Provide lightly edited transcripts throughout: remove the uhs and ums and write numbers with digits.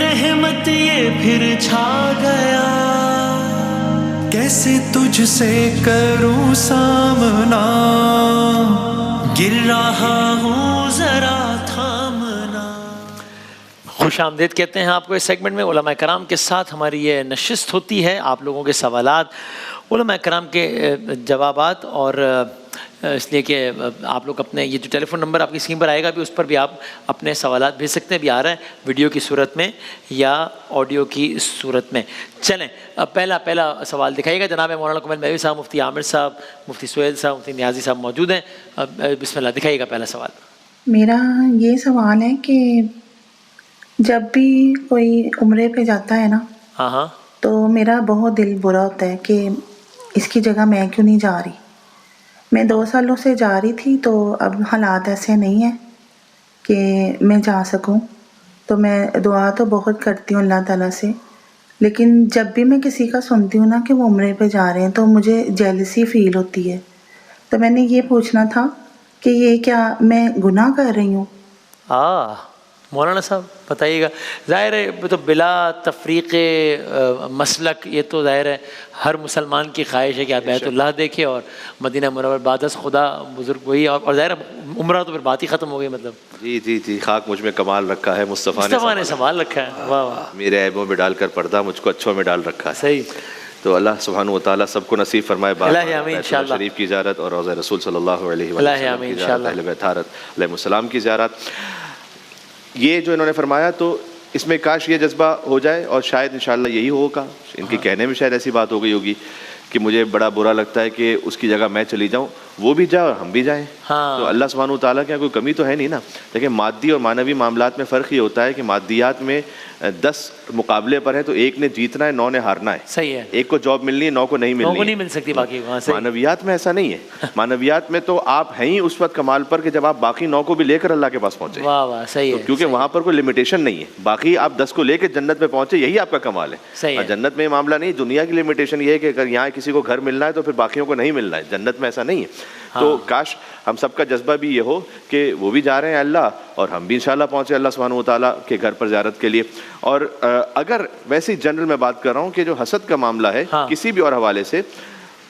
رحمت یہ پھر چھا گیا، کیسے تجھ سے کروں سامنا، گر رہا ہوں ذرا تھامنا۔ خوش آمدید کہتے ہیں آپ کو اس سیگمنٹ میں۔ علماء کرام کے ساتھ ہماری یہ نشست ہوتی ہے، آپ لوگوں کے سوالات، علماء کرام کے جوابات، اور اس لیے کہ آپ لوگ اپنے یہ جو ٹیلی فون نمبر آپ کی اسکرین پر آئے گا بھی، اس پر بھی آپ اپنے سوالات بھیج سکتے ہیں، بھی آ رہا ہے ویڈیو کی صورت میں یا آڈیو کی صورت میں۔ چلیں پہلا سوال دکھائیے گا۔ جناب مولانا کمل مہدوی صاحب، مفتی عامر صاحب، مفتی سہیل صاحب، مفتی نیازی صاحب موجود ہیں۔ بسم اللہ، دکھائیے گا پہلا سوال۔ میرا یہ سوال ہے کہ جب بھی کوئی عمرے پہ جاتا ہے نا، ہاں تو میرا بہت دل برا ہوتا ہے کہ اس کی جگہ میں کیوں نہیں جا رہی۔ میں 2 سالوں سے جا رہی تھی، تو اب حالات ایسے نہیں ہیں کہ میں جا سکوں، تو میں دعا تو بہت کرتی ہوں اللہ تعالیٰ سے، لیکن جب بھی میں کسی کا سنتی ہوں نا کہ وہ عمرے پہ جا رہے ہیں، تو مجھے جیلسی فیل ہوتی ہے۔ تو میں نے یہ پوچھنا تھا کہ یہ کیا میں گناہ کر رہی ہوں؟ مولانا صاحب بتائیے گا۔ ظاہر ہے تو بلا تفریق مسلک، یہ تو ظاہر ہے ہر مسلمان کی خواہش ہے کہ آپ بیت اللہ دیکھے اور مدینہ منورہ بعد از خدا بزرگ وہی، اور ظاہر عمرہ تو پھر بات ہی ختم ہو گئی۔ مطلب جی خاک مجھ میں کمال رکھا ہے، مصطفیٰ نے سنبھال رکھا ہے۔ واہ واہ، میرے عیبوں میں ڈال کر پردہ مجھ کو اچھوں میں ڈال رکھا ہے۔ صحیح۔ تو اللہ سبحانہ و تعالیٰ سب کو نصیب فرمائے بیت اللہ شریف کی زیارت اور روضہ رسول صلی اللہ علیہ وسلم کی زیارت، اہل بیت علیہ السلام کی زیارت۔ یہ جو انہوں نے فرمایا، تو اس میں کاش یہ جذبہ ہو جائے، اور شاید انشاءاللہ یہی ہوگا، ان کے کہنے میں شاید ایسی بات ہو گئی ہوگی کہ مجھے بڑا برا لگتا ہے کہ اس کی جگہ میں چلی جاؤں، وہ بھی جائے اور ہم بھی جائیں۔ تو اللہ سبحانہ و تعالیٰ کے یہاں کوئی کمی تو ہے نہیں نا۔ لیکن مادی اور معنوی معاملات میں فرق یہ ہوتا ہے کہ مادیات میں 10 مقابلے پر ہیں، تو ایک نے جیتنا ہے، 9 نے ہارنا ہے۔ صحیح ہے۔ ایک کو جاب ملنی ہے، 9 کو نہیں مل سکتی باقی کو۔ معنویات میں ایسا نہیں ہے۔ معنویات میں تو آپ ہیں ہی اس وقت کمال پر کہ جب آپ باقی 9 کو بھی لے کر اللہ کے پاس پہنچے۔ واہ واہ، صحیح ہے۔ کیونکہ وہاں پر کوئی لمیٹیشن نہیں ہے، باقی آپ 10 کو لے کے جنت میں پہنچے، یہی آپ کا کمال ہے۔ اور جنت میں یہ معاملہ نہیں، دنیا کی لمیٹیشن یہ ہے کہ اگر یہاں کسی کو گھر ملنا ہے تو پھر باقیوں کو نہیں ملنا ہے۔ جنت میں ایسا نہیں ہے۔ تو کاش ہم سب کا جذبہ بھی یہ ہو کہ وہ بھی جا رہے ہیں اللہ، اور ہم بھی انشاءاللہ پہنچے اللہ سبحانہ و تعالیٰ کے گھر پر زیارت کے لیے۔ اور اگر ویسے جنرل میں بات کر رہا ہوں کہ جو حسد کا معاملہ ہے کسی بھی اور حوالے سے،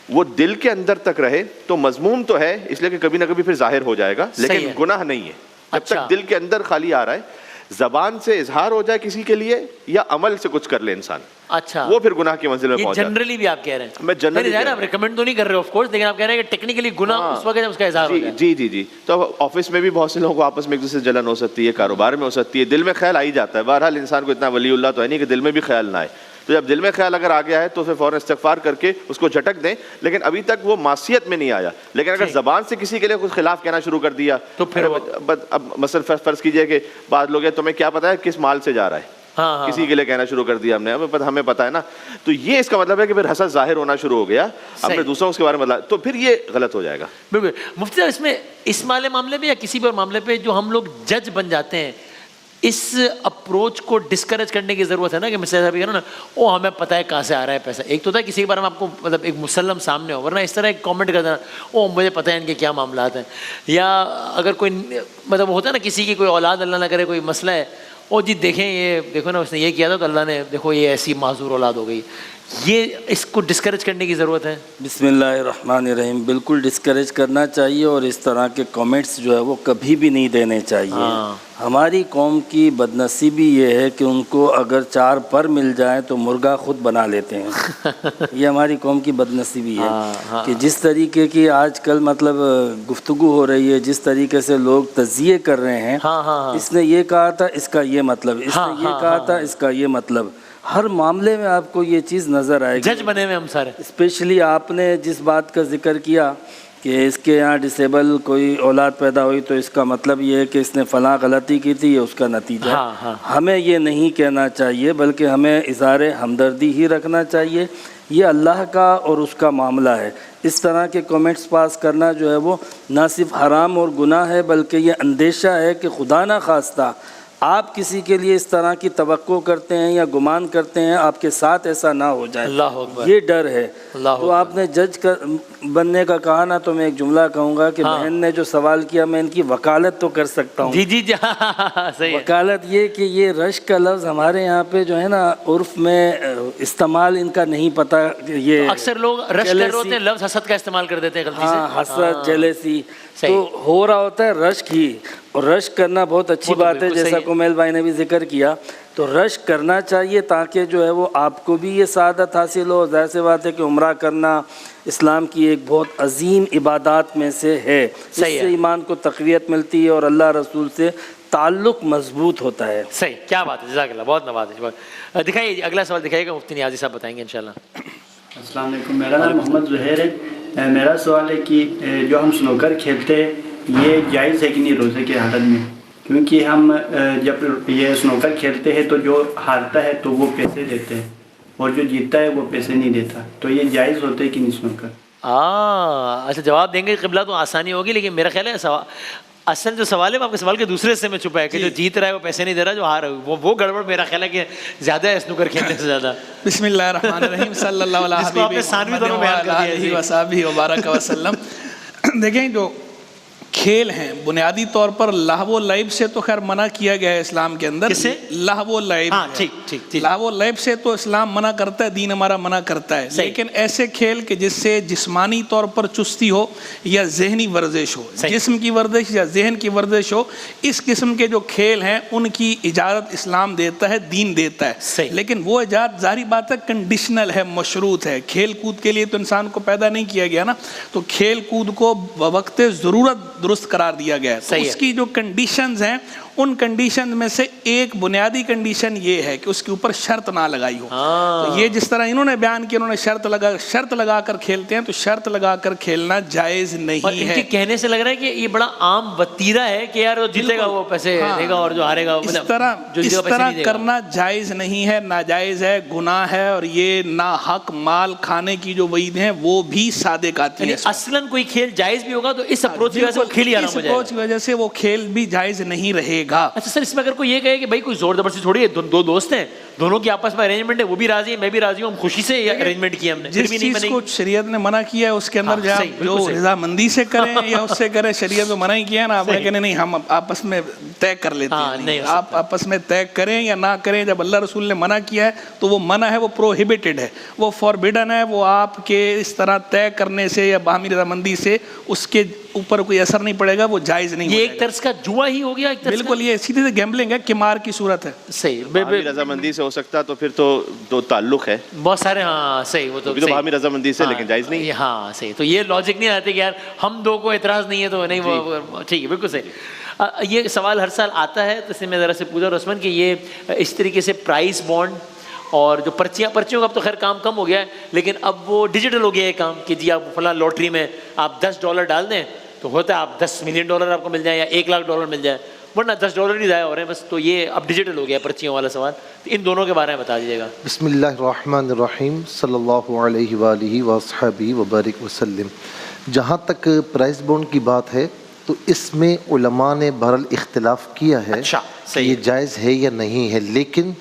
وہ دل کے اندر تک رہے تو مذموم تو ہے، اس لیے کہ کبھی نہ کبھی پھر ظاہر ہو جائے گا، لیکن گناہ نہیں ہے جب تک دل کے اندر خالی آ رہا ہے۔ زبان سے اظہار ہو جائے کسی کے لیے یا عمل سے کچھ کر لے انسان، وہ پھر گناہ کی منزل میں پہنچ جاتا ہے۔ جنرلی بھی آپ کہہ رہے ہیں؟ میں جنرلی آپ ریکمینڈ تو نہیں کر رہے آف کورس، لیکن آپ کہہ رہے ہیں کہ ٹیکنیکلی گناہ اس وقت جب اس کا اظہار ہو جائے۔ جی تو آفس میں بھی بہت سے لوگوں کو آپس میں ایک دوسرے سے جلن ہو سکتی ہے، کاروبار میں ہو سکتی ہے، دل میں خیال آ ہی جاتا ہے۔ بہرحال انسان کو اتنا ولی اللہ تو ہے نہیں کہ دل میں بھی خیال نہ آئے، تو جب دل میں خیال اگر آ گیا ہے تو پھر فوراً استغفار کر کے اس کو جھٹک دیں، لیکن ابھی تک وہ معصیت میں نہیں آیا۔ لیکن اگر زبان سے کسی کے لیے کچھ خلاف کہنا شروع کر دیا تو پھر اب مثلا فرض کیجئے کہ بعض لوگ ہیں، تمہیں کیا پتا ہے کس مال سے جا رہا ہے، کسی کے لیے کہنا شروع کر دیا ہم نے، ہمیں پتا ہے نا، تو یہ اس کا مطلب ہے کہ پھر حسد ظاہر ہونا شروع ہو گیا، ہم نے دوسروں کے بارے میں بتایا، تو پھر یہ غلط ہو جائے گا۔ بالکل مفتی صاحب، اس میں اس معاملے پہ یا کسی بھی اور معاملے پہ جو ہم لوگ جج بن جاتے ہیں، اس اپروچ کو ڈسکریج کرنے کی ضرورت ہے نا، کہ مثلا صاحب نا او ہمیں پتہ ہے کہاں سے آ رہا ہے پیسہ۔ ایک تو ہوتا ہے کسی کے بارے میں آپ کو مطلب ایک مسلم سامنے ہو، ورنہ اس طرح ایک کامنٹ کر دینا او مجھے پتہ ہے ان کے کیا معاملات ہیں، یا اگر کوئی مطلب ہوتا ہے نا کسی کی کوئی اولاد اللہ نہ کرے کوئی مسئلہ ہے، او جی دیکھیں یہ دیکھو نا اس نے یہ کیا تھا تو اللہ نے دیکھو یہ ایسی معذور اولاد ہو گئی، یہ اس کو ڈسکریج کرنے کی ضرورت ہے۔ بسم اللہ الرحمن الرحیم، بالکل ڈسکریج کرنا چاہیے، اور اس طرح کے کامنٹس جو ہے وہ کبھی بھی نہیں دینے چاہیے۔ ہماری قوم کی بدنصیبی یہ ہے کہ ان کو اگر 4 پر مل جائیں تو مرغا خود بنا لیتے ہیں۔ یہ ہماری قوم کی بدنصیبی ہے کہ جس طریقے کی آج کل مطلب گفتگو ہو رہی ہے، جس طریقے سے لوگ تجزیے کر رہے ہیں، اس نے یہ کہا تھا اس کا یہ مطلب، اس نے یہ کہا تھا اس کا یہ مطلب، ہر معاملے میں آپ کو یہ چیز نظر آئے گی۔ جج بنے ہوئے ہم سارے۔ اسپیشلی آپ نے جس بات کا ذکر کیا کہ اس کے یہاں ڈسیبل کوئی اولاد پیدا ہوئی تو اس کا مطلب یہ ہے کہ اس نے فلاں غلطی کی تھی، یہ اس کا نتیجہ۔ ہمیں یہ نہیں کہنا چاہیے، بلکہ ہمیں اظہار ہمدردی ہی رکھنا چاہیے۔ یہ اللہ کا اور اس کا معاملہ ہے۔ اس طرح کے کامنٹس پاس کرنا جو ہے وہ نہ صرف حرام اور گناہ ہے، بلکہ یہ اندیشہ ہے کہ خدا نہ خواستہ آپ کسی کے لیے اس طرح کی توقع کرتے ہیں یا گمان کرتے ہیں آپ کے ساتھ ایسا نہ ہو جائے، اللہ اکبر، یہ ڈر ہے۔ اللہ تو آپ نے جج بننے کا کہا نا، تو میں ایک جملہ کہوں گا کہ بہن نے جو سوال کیا میں ان کی وکالت تو کر سکتا ہوں۔ جی جی صحیح ہے۔ وکالت یہ کہ یہ رشک کا لفظ ہمارے یہاں پہ جو ہے نا عرف میں استعمال ان کا نہیں پتہ، یہ اکثر لوگ رشک کر رہے ہوتے ہیں، لفظ حسد کا استعمال کر دیتے ہیں غلطی سے۔ ہاں، حسد، جیلیسی، تو ہو رہا ہوتا ہے رشک ہی، اور رشک کرنا بہت اچھی بات ہے، جیسا کومیل بھائی نے بھی ذکر کیا، تو رشک کرنا چاہیے تاکہ جو ہے وہ آپ کو بھی یہ سعادت حاصل ہو۔ ظاہر سی بات ہے کہ عمرہ کرنا اسلام کی ایک بہت عظیم عبادات میں سے ہے، اس سے ایمان کو تقویت ملتی ہے اور اللہ رسول سے تعلق مضبوط ہوتا ہے۔ صحیح، کیا بات ہے، جزاک اللہ، بہت نوازش۔ دکھائیے اگلا سوال دکھائیے گا، مفتی نیازی صاحب بتائیں گے انشاءاللہ۔ السلام علیکم، میرا نام محمد زہیر ہے۔ میرا سوال ہے کہ جو ہم سنوکر کھیلتے ہیں یہ جائز ہے کہ نہیں روزے کے حالت میں؟ کیونکہ ہم جب یہ سنوکر کھیلتے ہیں تو جو ہارتا ہے تو وہ پیسے دیتے ہیں اور جو جیتتا ہے وہ پیسے نہیں دیتا، تو یہ جائز ہوتا ہے کہ نہیں سنوکر؟ اچھا، جواب دیں گے قبلہ تو آسانی ہوگی، لیکن میرا خیال ہے اصل جو سوال ہے وہ آپ کے سوال کے دوسرے حصے میں چھپا ہے کہ جو جیت رہا ہے وہ پیسے نہیں دے رہا، جو ہار ہے وہ گڑبڑ میرا خیال ہے کہ زیادہ ہے سنوکر کھیلنے سے زیادہ۔ بسم اللہ الرحمن الرحیم، صلی اللہ علیہ وبارک وسلم۔ دیکھیں، جو کھیل ہیں بنیادی طور پر لہو و لعب سے تو خیر منع کیا گیا ہے اسلام کے اندر۔ کس سے؟ لہو و لعب۔ لہو و لعب سے تو اسلام منع کرتا ہے، دین ہمارا منع کرتا ہے، لیکن ایسے کھیل کہ جس سے جسمانی طور پر چستی ہو یا ذہنی ورزش ہو، جسم کی ورزش یا ذہن کی ورزش ہو، اس قسم کے جو کھیل ہیں ان کی اجازت اسلام دیتا ہے، دین دیتا ہے، لیکن وہ اجازت ظاہری بات ہے کنڈیشنل ہے، مشروط ہے۔ کھیل کود کے لیے تو انسان کو پیدا نہیں کیا گیا نا، تو کھیل کود کو وقت ضرورت درست قرار دیا گیا ہے، تو اس کی جو کنڈیشنز ہیں ان کنڈیشن میں سے ایک بنیادی کنڈیشن یہ ہے کہ اس کے اوپر شرط نہ لگائی ہو۔ تو یہ جس طرح انہوں نے بیان کیا، انہوں نے شرط لگا کر کھیلتے ہیں، تو شرط لگا کر کھیلنا جائز نہیں ہے۔ ان کے کہنے سے لگ رہا ہے کہ یہ بڑا عام وتیرہ ہے کہ یار جو جیتے گا وہ پیسے دے گا اور جو ہارے گا اس طرح کرنا جائز نہیں ہے، ناجائز ہے، گناہ ہے، اور یہ ناحق مال کھانے کی جو وعید ہیں وہ بھی صادق آتی ہے۔ اصلاً کوئی کھیل جائز بھی ہوگا تو اس اپروچ کی وجہ سے وہ کھیل ہی آرام ہو جائے گا، اس وجہ سے وہ کھیل بھی جائز نہیں رہے گا۔ اچھا سر، اس میں اگر کوئی یہ کہے کہ بھائی کوئی زور زبردستی تھوڑی ہے، دو دوست ہیں، دونوں کی آپس میں ارینجمنٹ ہے، وہ بھی راضی ہے میں بھی راضی ہوں، ہم خوشی سے یہ ارینجمنٹ کیا ہم نے، جس چیز کو شریعت نے منع کیا ہے اس کے اندر جو رضامندی سے کریں یا اس سے کریں، شریعت میں منع ہی کیا ہے نا، آپ نے کہنے نہیں ہم آپس میں طے کر لیتے ہیں، آپ آپس میں طے کریں یا نہ کریں، جب اللہ رسول نے منع کیا ہے تو وہ منع ہے، وہ پروہیبٹڈ ہے، وہ فوربیڈن ہے، وہ آپ کے اس طرح طے کرنے سے یا باہمی رضامندی سے اس کے اوپر کوئی اثر نہیں پڑے گا، وہ جائز نہیں ہوگا۔ یہ ایک طرز کا جوا ہی ہو گیا، بالکل یہ سیدھے سے گیمبلنگ ہے، قمار کی صورت ہے۔ صحیح، باہمی رضامندی سے ہو سکتا تو پھر تو تعلق ہے بہت سارے، ہاں صحیح، وہ تو باہمی رضامندی سے، لیکن جائز نہیں۔ ہاں صحیح، تو یہ لاجک نہیں آتی کہ یار ہم دو کو اعتراض نہیں ہے تو نہیں، وہ ٹھیک ہے، بالکل صحیح۔ یہ سوال ہر سال آتا ہے تو اس میں ذرا سے پوچھا رسمن کہ یہ اس طریقے سے پرائز بانڈ اور جو پرچیوں کا اب تو خیر کام کم ہو گیا ہے، لیکن اب وہ ڈیجیٹل ہو گیا ہے کام کہ جی آپ فلاں لاٹری میں آپ $10 ڈال دیں تو ہوتا ہے آپ $10 ملین آپ کو مل جائے یا $1,00,000 مل جائے، ورنہ $10 ہی ضائع ہو رہے ہیں بس۔ تو یہ اب ڈیجیٹل ہو گیا پرچیوں والا سوال، تو ان دونوں کے بارے میں بتا دیجیے گا۔ بسم اللہ الرحمن الرحیم، صلی اللہ علیہ وآلہ وصحبہ وبارک وسلم۔ جہاں تک پرائز بانڈ کی بات ہے تو اس میں علماء نے بہرحال اختلاف کیا ہے کہ یہ جائز ہے یا نہیں ہے، لیکن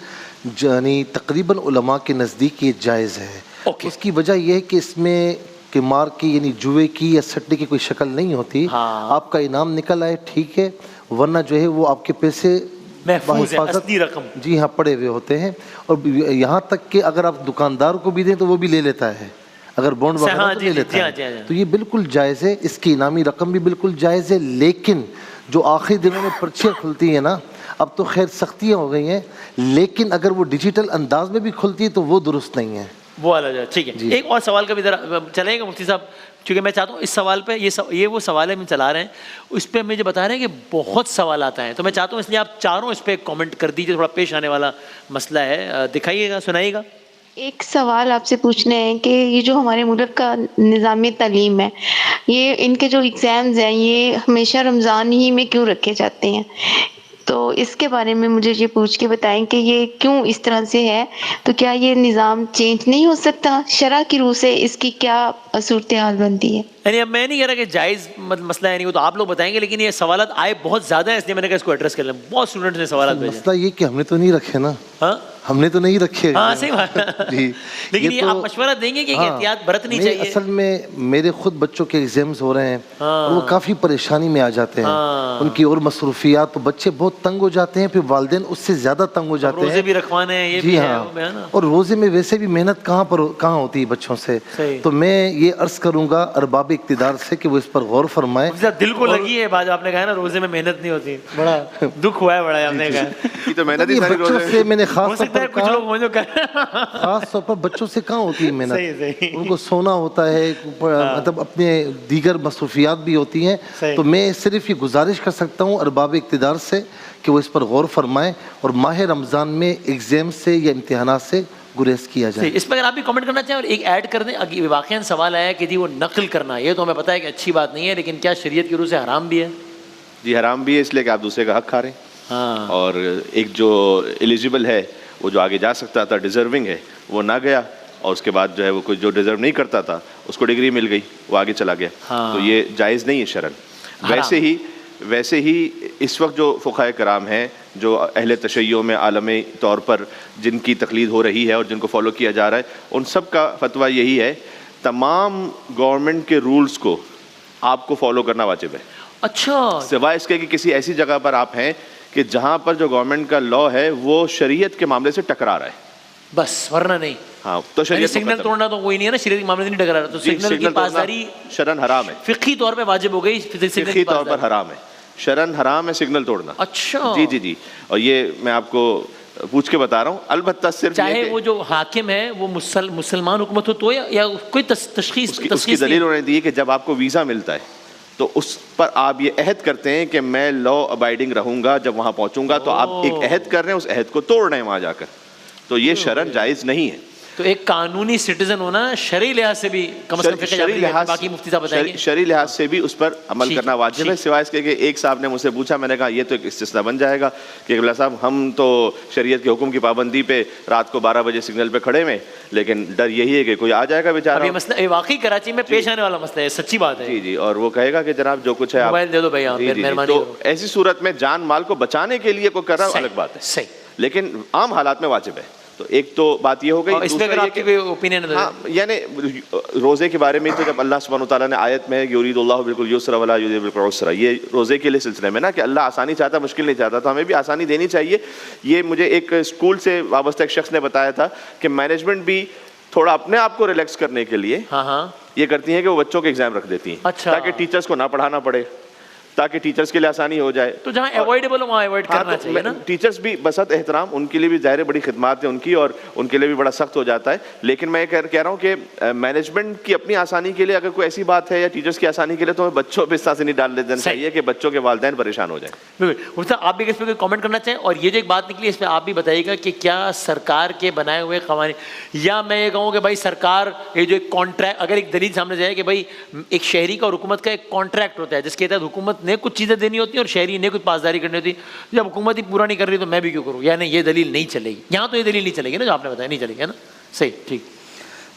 یعنی تقریباً علماء کے نزدیک یہ جائز ہے۔ اس کی وجہ یہ ہے کہ اس میں قمار کی یعنی جوئے کی یا سٹے کی کوئی شکل نہیں ہوتی، آپ کا انعام نکل آئے ٹھیک ہے، ورنہ جو ہے وہ آپ کے پیسے محفوظ ہے، اصلی رقم جی ہاں پڑے ہوئے ہوتے ہیں، اور یہاں تک کہ اگر آپ دکاندار کو بھی دیں تو وہ بھی لے لیتا ہے، اگر بونڈ وغیرہ تو لے لیتا ہے، تو یہ بالکل جائز ہے، اس کی انعامی رقم بھی بالکل جائز ہے۔ لیکن جو آخری دنوں میں پرچیاں کھلتی ہیں نا، اب تو خیر سختیاں ہو گئی ہیں، لیکن اگر وہ ڈیجیٹل انداز میں بھی کھلتی ہے تو وہ درست نہیں ہے، وہ والا ٹھیک ہے۔ ایک اور سوال کا بھی ذرا چلے گا مفتی صاحب، کیونکہ میں چاہتا ہوں اس سوال پہ یہ وہ سوال ہے ہم چلا رہے ہیں، اس پہ مجھے بتا رہے ہیں کہ بہت سوالات ہیں، تو میں چاہتا ہوں اس لیے آپ چاروں اس پہ کامنٹ کر دیجیے، تھوڑا پیش آنے والا مسئلہ ہے، دکھائیے گا، سنائیے گا۔ ایک سوال آپ سے پوچھنا ہے کہ یہ جو ہمارے ملک کا نظام تعلیم ہے، یہ ان کے جو ایگزامز ہیں یہ ہمیشہ رمضان ہی میں کیوں رکھے جاتے ہیں؟ تو اس کے بارے میں مجھے یہ پوچھ کے بتائیں کہ یہ کیوں اس طرح سے ہے، تو کیا یہ نظام چینج نہیں ہو سکتا؟ شرع کی روح سے اس کی کیا صورتحال بنتی ہے؟ یعنی اب میں نہیں کہہ رہا کہ جائز مسئلہ ہے، نہیں وہ تو آپ لوگ بتائیں گے، لیکن یہ سوالات آئے بہت زیادہ ہیں، اس لیے میں نے کہا اس کو ایڈریس کر لیں. بہت اسٹوڈنٹس نے سوالات بھیجے. مسئلہ یہ کہ ہم نے تو نہیں رکھے نا، ہم نے تو نہیں رکھے. ہاں صحیح بات جی، لیکن یہ آپ مشورہ دیں گے کہ احتیاط برتنی چاہیے. اصل میں میرے خود بچوں کے ایگزامز ہو رہے ہیں اور وہ کافی پریشانی میں آ جاتے ہیں، ان کی اور مصروفیات، تو بچے بہت تنگ ہو جاتے ہیں، پھر والدین اس سے زیادہ تنگ ہو جاتے ہیں. روزے بھی رکھوانے ہیں، یہ بھی ہے نا، اور روزے میں ویسے بھی محنت کہاں ہوتی ہے بچوں سے. تو میں یہ عرض کروں گا ارباب اقتدار سے کہ وہ اس پر غور فرمائیں. دل کو لگی ہے بات، آپ نے کہا نا روزے میں محنت نہیں ہوتی، بڑا دکھ ہوا ہے بڑا، آپ نے کہا تو محنت ہی ساری بچوں سے میں نے خاص خاص طور پر بچوں سے کہاں ہوتی ہے محنت، ان کو سونا ہوتا ہے، مطلب اپنے دیگر مصروفیات بھی ہوتی ہیں. تو میں صرف یہ گزارش کر سکتا ہوں ارباب اقتدار سے کہ وہ اس پر غور فرمائیں اور ماہ رمضان میں ایگزام سے یا امتحانات سے گریز کیا جائے. اس پر اگر آپ بھی کمنٹ کرنا چاہیں اور ایک ایڈ کر دیں. واقعاً سوال آیا کہ جی وہ نقل کرنا، یہ تو ہمیں پتہ ہے کہ اچھی بات نہیں ہے، لیکن کیا شریعت کی روح سے حرام بھی ہے؟ جی حرام بھی ہے، اس لیے کہ آپ دوسرے کا حق کھا رہے ہیں. اور ایک جو ایلیجیبل ہے، وہ جو آگے جا سکتا تھا، ڈیزرونگ ہے، وہ نہ گیا، اور اس کے بعد جو ہے وہ کوئی جو ڈیزرو نہیں کرتا تھا اس کو ڈگری مل گئی، وہ آگے چلا گیا. تو یہ جائز نہیں ہے شرعن. ویسے ہی اس وقت جو فقہائے کرام ہیں، جو اہل تشیع میں عالمی طور پر جن کی تقلید ہو رہی ہے اور جن کو فالو کیا جا رہا ہے، ان سب کا فتویٰ یہی ہے، تمام گورنمنٹ کے رولز کو آپ کو فالو کرنا واجب ہے. اچھا، سوائے اس کے کہ کسی ایسی جگہ پر آپ ہیں کہ جہاں پر جو گورنمنٹ کا لا ہے وہ شریعت کے معاملے سے ٹکرا رہا ہے، بس، ورنہ نہیں. ہاں تو شریعت سگنل توڑنا تو کوئی نہیں ہے نا، شریعت کے معاملے سے نہیں ٹکرا رہا، تو سگنل کی پاسداری شرعن حرام ہے، فقہی طور پہ واجب ہو گئی، فقہی طور پر حرام ہے، شرعن حرام ہے سگنل توڑنا. اچھا جی. اور یہ میں آپ کو پوچھ کے بتا رہا ہوں. البتہ صرف چاہے وہ جو حاکم ہے وہ مسلمان حکومت ہو تو یا کوئی تشخیص اس کی دلیل انہوں نے دی کہ جب آپ کو ویزا ملتا ہے تو اس پر آپ یہ عہد کرتے ہیں کہ میں لا ابائڈنگ رہوں گا، جب وہاں پہنچوں گا تو آپ ایک عہد کر رہے ہیں، اس عہد کو توڑ رہے ہیں وہاں جا کر، تو یہ شرعن جائز نہیں ہے. تو ایک قانونی سٹیزن ہونا شرعی لحاظ سے بھی کم از کم باقی مفتی صاحب بتائیں گے، شرعی لحاظ سے بھی اس پر عمل کرنا واجب ہے. سوائے اس کے کہ ایک صاحب نے مجھ سے پوچھا، میں نے کہا یہ تو ایک استثناء بن جائے گا کہ قبلہ صاحب ہم تو شریعت کے حکم کی پابندی پہ رات کو 12 بجے سگنل پہ کھڑے میں، لیکن ڈر یہی ہے کہ کوئی آ جائے گا بیچارہ. یہ مسئلہ واقعی کراچی میں پیش آنے والا مسئلہ ہے، سچی بات ہے. جی اور وہ کہے گا کہ جناب جو کچھ ہے موبائل دے دو بھائی، مہربانی. تو ایسی صورت میں جان مال کو بچانے کے لیے کوئی کر رہا ہے الگ بات ہے، صحیح، لیکن عام حالات میں واجب ہے. تو ایک تو بات یہ ہو گئی. اس میں اگر آپ کی کوئی اوپینین ہے، یعنی روزے کے بارے میں تو جب اللہ سبحانہ وتعالیٰ نے آیت میں یرید اللہ بالکل یسر ولا یرید بالکل عسر، یہ روزے کے لیے سلسلے میں نا کہ اللہ آسانی چاہتا مشکل نہیں چاہتا، تو ہمیں بھی آسانی دینی چاہیے. یہ مجھے ایک اسکول سے وابستہ ایک شخص نے بتایا تھا کہ مینجمنٹ بھی تھوڑا اپنے آپ کو ریلیکس کرنے کے لیے یہ کرتی ہیں کہ وہ بچوں کے ایگزام رکھ دیتی ہیں تاکہ ٹیچرس کو نہ پڑھانا پڑے، تاکہ ٹیچرس کے لیے آسانی ہو جائے. تو جہاں اوائڈیبل ہو وہاں اوائڈ کرنا چاہیے نا. ٹیچرس بھی بسط احترام، ان کے لیے بھی ظاہر بڑی خدمات ہیں ان کی، اور ان کے لیے بھی بڑا سخت ہو جاتا ہے. لیکن میں کہہ رہا ہوں کہ مینجمنٹ کی اپنی آسانی کے لیے اگر کوئی ایسی بات ہے یا ٹیچرس کی آسانی کے لیے، تو ہمیں بچوں پہ اس طرح سے نہیں ڈال دینا چاہیے کہ بچوں کے والدین پریشان ہو جائیں. بالکل. آپ بھی اس پہ کوئی کامنٹ کرنا چاہیں؟ اور یہ جو ایک بات نکلی اس پہ آپ بھی بتائیے گا کہ کیا سرکار کے بنائے ہوئے قوانین، یا میں یہ کہوں کہ بھائی سرکار یہ جو ایک کانٹریکٹ، اگر ایک دلیل سامنے جائے کہ بھائی ایک شہری کا اور حکومت کا ایک کانٹریکٹ ہوتا ہے جس کے تحت حکومت نے کچھ چیزیں دینی ہوتی ہیں اور شہری نے کچھ پاسداری کرنی ہوتی ہے، جب حکومت ہی پورا نہیں کر رہی تو میں بھی کیوں کروں؟ یعنی یہ دلیل نہیں چلے گی یہاں، تو یہ دلیل نہیں چلے گی نا جو آپ نے بتایا، نہیں چلے گی نا. صحیح، ٹھیک.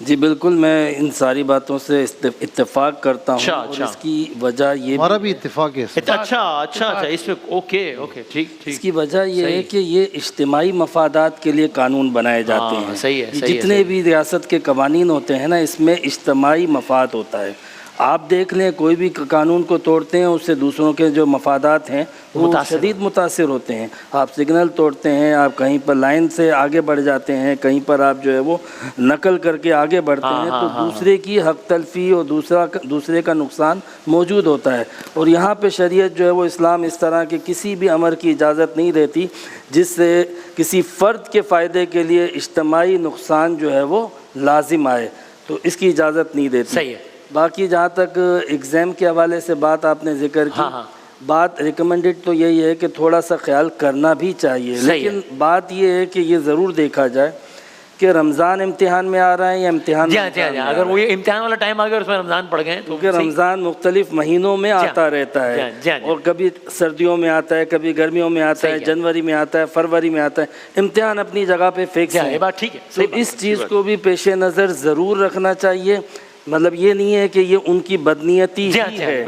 جی بالکل، میں ان ساری باتوں سے اتفاق کرتا ہوں. اور اس کی وجہ یہ ہمارا بھی اتفاق ہے. اچھا اس پہ اوکے ٹھیک. اس کی وجہ یہ ہے کہ یہ اجتماعی مفادات کے لیے قانون بنائے جاتے ہیں. صحیح ہے. جتنے بھی ریاست کے قوانین ہوتے ہیں نا، اس میں اجتماعی مفاد ہوتا ہے. آپ دیکھ لیں کوئی بھی قانون کو توڑتے ہیں، اس سے دوسروں کے جو مفادات ہیں وہ شدید متاثر ہوتے ہیں. آپ سگنل توڑتے ہیں، آپ کہیں پر لائن سے آگے بڑھ جاتے ہیں، کہیں پر آپ جو ہے وہ نقل کر کے آگے بڑھتے ہیں، تو دوسرے کی حق تلفی اور دوسرے کا نقصان موجود ہوتا ہے. اور یہاں پہ شریعت جو ہے وہ اسلام اس طرح کے کسی بھی امر کی اجازت نہیں دیتی جس سے کسی فرد کے فائدے کے لیے اجتماعی نقصان جو ہے وہ لازم آئے، تو اس کی اجازت نہیں دیتی. صحیح ہے. باقی جہاں تک ایگزام کے حوالے سے بات آپ نے ذکر کی، بات ریکمنڈڈ تو یہی ہے کہ تھوڑا سا خیال کرنا بھی چاہیے. لیکن بات یہ ہے کہ یہ ضرور دیکھا جائے کہ رمضان امتحان میں آ رہا ہے یا امتحان اگر وہ یہ امتحان والا ٹائم آ گیا اس میں رمضان پڑ گئے تو کیونکہ رمضان مختلف مہینوں میں آتا رہتا ہے اور کبھی سردیوں میں آتا ہے, کبھی گرمیوں میں آتا ہے, جنوری میں آتا ہے, فروری میں آتا ہے. امتحان اپنی جگہ پہ فکس ہے, بات ٹھیک ہے. تو اس چیز کو بھی پیش نظر ضرور رکھنا چاہیے. مطلب یہ نہیں ہے کہ یہ ان کی بدنیتی ہی ہے,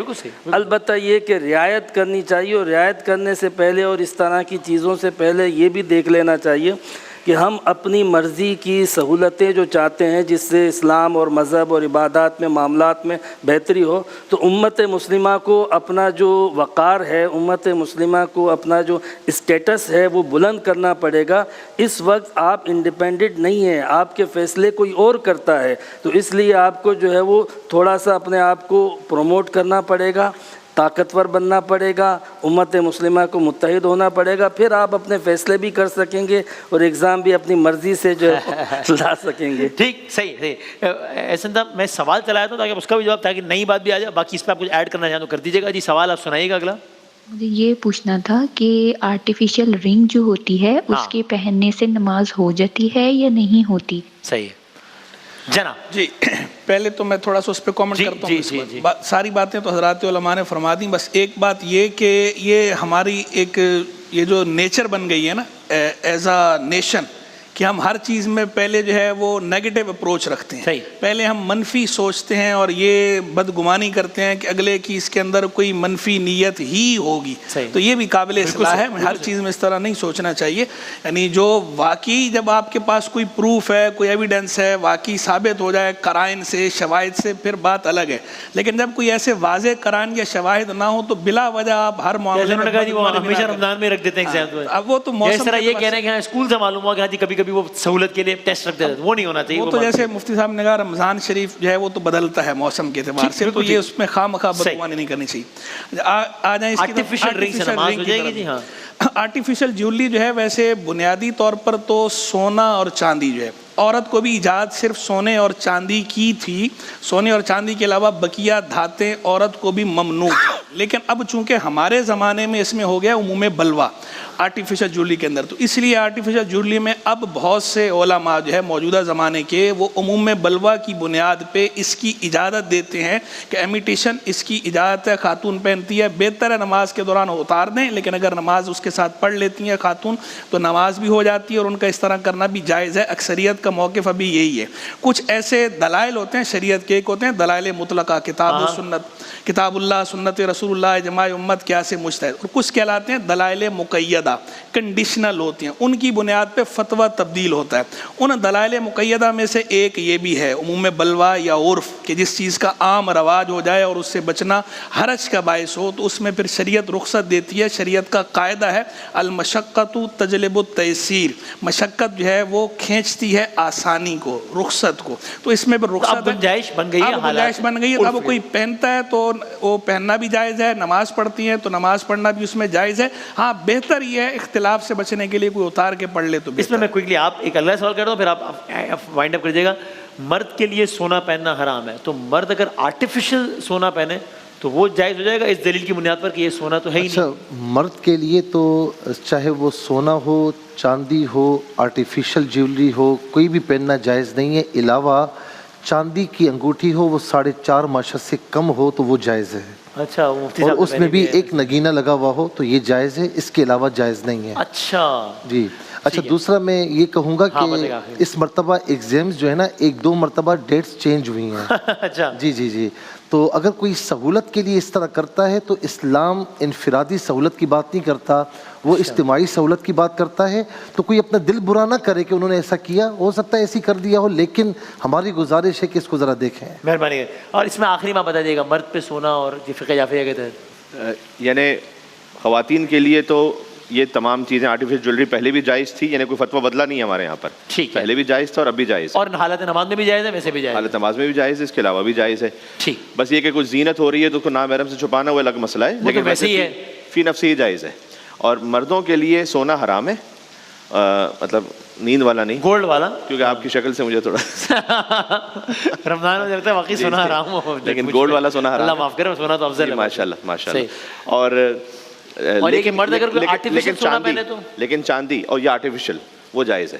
البتہ یہ کہ رعایت کرنی چاہیے, اور رعایت کرنے سے پہلے اور اس طرح کی چیزوں سے پہلے یہ بھی دیکھ لینا چاہیے کہ ہم اپنی مرضی کی سہولتیں جو چاہتے ہیں جس سے اسلام اور مذہب اور عبادات میں معاملات میں بہتری ہو, تو امت مسلمہ کو اپنا جو وقار ہے, امت مسلمہ کو اپنا جو اسٹیٹس ہے وہ بلند کرنا پڑے گا. اس وقت آپ انڈیپینڈنٹ نہیں ہیں, آپ کے فیصلے کوئی اور کرتا ہے, تو اس لیے آپ کو جو ہے وہ تھوڑا سا اپنے آپ کو پروموٹ کرنا پڑے گا, طاقتور بننا پڑے گا, امت مسلمہ کو متحد ہونا پڑے گا, پھر آپ اپنے فیصلے بھی کر سکیں گے اور ایگزام بھی اپنی مرضی سے جو لا سکیں گے. ٹھیک, صحیح. احسن صاحب میں سوال چلایا تھا تاکہ اس کا بھی جواب, تاکہ نئی بات بھی آ جائے, باقی اس پہ آپ کچھ ایڈ کرنا چاہیں تو کر دیجیے گا. جی سوال آپ سنائیے گا اگلا. مجھے یہ پوچھنا تھا کہ آرٹیفیشل رنگ جو ہوتی ہے اس کے پہننے سے نماز ہو جاتی ہے یا نہیں ہوتی؟ صحیح جناب. جی پہلے تو میں تھوڑا سا اس پہ کامنٹ کرتا ہوں. ساری باتیں تو حضرات علماء نے فرما دیں, بس ایک بات یہ کہ یہ ہماری ایک یہ جو نیچر بن گئی ہے نا ایز اے نیشن, کہ ہم ہر چیز میں پہلے جو ہے وہ نیگیٹو اپروچ رکھتے ہیں. پہلے ہم منفی سوچتے ہیں اور یہ بدگمانی کرتے ہیں کہ اگلے کی اس کے اندر کوئی منفی نیت ہی ہوگی. تو یہ بھی قابل اصلاح ہے, ہر چیز میں اس طرح نہیں سوچنا چاہیے. یعنی جو واقعی جب آپ کے پاس کوئی پروف ہے, کوئی ایویڈنس ہے, واقعی ثابت ہو جائے قرائن سے, شواہد سے, پھر بات الگ ہے. لیکن جب کوئی ایسے واضح قرائن یا شواہد نہ ہو تو بلا وجہ آپ ہر معاملے میں ہمیشہ رمضان میں رکھ دیتے ہیں. اب وہ تو موسم یہ کہہ رہے ہیں کہ اسکول سے معلوم ہوا کہ کبھی کبھی وہ سہولت کے لیے ٹیسٹ رکھ دیتے ہیں, وہ نہیں ہونا چاہیے. وہ تو جیسے مفتی صاحب نے کہا رمضان شریف جو ہے وہ تو بدلتا ہے موسم کے اعتبار سے, تو یہ اس میں خواہ بدگمانی نہیں کرنی چاہیے. آ جائیں آرٹیفیشل رنگ سے نماز ہو جائے گی. جی ہاں, آرٹیفیشل جیولری جو ہے ویسے بنیادی طور پر تو سونا اور چاندی جو ہے, عورت کو بھی ایجاد صرف سونے اور چاندی کی تھی. سونے اور چاندی کے علاوہ بقیہ دھاتیں عورت کو بھی ممنوع تھیں. لیکن اب چونکہ ہمارے زمانے میں اس میں ہو گیا عموم بلوہ آرٹیفیشل جیولری کے اندر, تو اس لیے آرٹیفیشل جیولری میں اب بہت سے علماء جو ہے موجودہ زمانے کے وہ عموم بلوہ کی بنیاد پہ اس کی اجازت دیتے ہیں کہ امیٹیشن اس کی اجازت ہے, خاتون پہنتی ہے, بہتر ہے نماز کے دوران اتار دیں, لیکن اگر نماز اس کے ساتھ پڑھ لیتی ہیں خاتون تو نماز بھی ہو جاتی ہے اور ان کا اس طرح کرنا بھی جائز ہے. اکثریت کا موقف ابھی یہی ہے. کچھ ایسے دلائل ہوتے ہیں شریعت کے, ایک ہوتے ہیں دلائل مطلقہ, کتاب و سنت, کتاب اللہ, سنت رسول اللہ, اجماع امت, قیاس مجتہد, اور کچھ کہلاتے ہیں دلائل مقیدہ, کنڈیشنل ہوتی ہیں, ان کی بنیاد پہ فتویٰ تبدیل ہوتا ہے. ان دلائل مقیدہ میں سے ایک یہ بھی ہے عموم بلوہ یا عرف, کہ جس چیز کا عام رواج ہو جائے اور اس سے بچنا حرج کا باعث ہو تو اس میں پھر شریعت رخصت دیتی ہے. شریعت کا قاعدہ ہے المشقۃ تجلب التیسیر, مشقت جو ہے وہ کھینچتی ہے آسانی کو, رخصت کو. تو اس میں پھر رخصت گنجائش بن گئی ہے, گنجائش بن گئی ہے. اب کوئی پہنتا ہے تو وہ پہننا بھی جائز ہے, نماز پڑھتی ہیں تو نماز پڑھنا بھی اس میں جائز ہے. ہاں بہتر یہ ہے اختلاف سے بچنے کے لیے کوئی اتار کے پڑھ لے تو اس میں کوئکلی آپ ایک اگلا سوال کر دو پھر آپ وائنڈ اپ کر دیجیے گا. مرد کے لیے سونا پہننا حرام ہے, تو مرد اگر آرٹیفیشل سونا پہنے تو وہ جائز ہو جائے گا اس دلیل کی بنیاد پر کہ یہ سونا تو ہے ہی نہیں؟ مرد کے لیے تو چاہے وہ سونا ہو, چاندی ہو, آرٹیفیشل جیولری ہو, کوئی بھی پہننا جائز نہیں ہے. علاوہ چاندی کی انگوٹھی ہو وہ 4.5 ماشت سے کم ہو تو وہ جائز ہے. اچھا, اور اس میں بھی ایک نگینہ لگا ہوا ہو تو یہ جائز ہے, اس کے علاوہ جائز نہیں ہے. اچھا جی. اچھا دوسرا میں یہ کہوں گا کہ اس مرتبہ ایگزامز جو ہے نا 1-2 مرتبہ ڈیٹس چینج ہوئی ہیں. اچھا جی جی جی. تو اگر کوئی سہولت کے لیے اس طرح کرتا ہے تو اسلام انفرادی سہولت کی بات نہیں کرتا, وہ اجتماعی سہولت کی بات کرتا ہے. تو کوئی اپنا دل برا نہ کرے کہ انہوں نے ایسا کیا, ہو سکتا ہے ایسی کر دیا ہو, لیکن ہماری گزارش ہے کہ اس کو ذرا دیکھیں. مہربانی. اور اس میں آخری میں بتا دیے گا مرد پہ سونا اور فقہ جعفریہ کے تحت یعنی خواتین کے لیے تو یہ تمام چیزیں آرٹیفیشل جیولری پہلے بھی جائز تھی, یعنی کوئی فتویٰ بدلا نہیں ہے ہمارے یہاں پر. ٹھیک, پہلے بھی جائز تھا اور اب بھی جائز, اور حالت نماز میں بھی جائز ہے, ویسے بھی جائز, حالت نماز میں بھی جائز ہے, اس کے علاوہ بھی جائز ہے. ٹھیک, بس یہ کہ کچھ زینت ہو رہی ہے تو اس کو نامحرم سے چھپانا وہ الگ مسئلہ ہے, لیکن ویسے ہی ہے فی نفسی ہی جائز ہے. اور مردوں کے لیے سونا حرام ہے, مطلب نیند والا نہیں, گولڈ والا, کیونکہ آپ کی شکل سے مجھے تھوڑا رمضان میں لگتا ہے واقعی سونا حرام ہو, لیکن گولڈ والا سونا حرام, اللہ معاف کرے, سونا تو افضل ہے. ماشاءاللہ ماشاءاللہ. اور لیکن مرد اگر کوئی آرٹیفیشل سونا پہنے تو, لیکن چاندی اور یہ آرٹیفیشل وہ جائز ہے.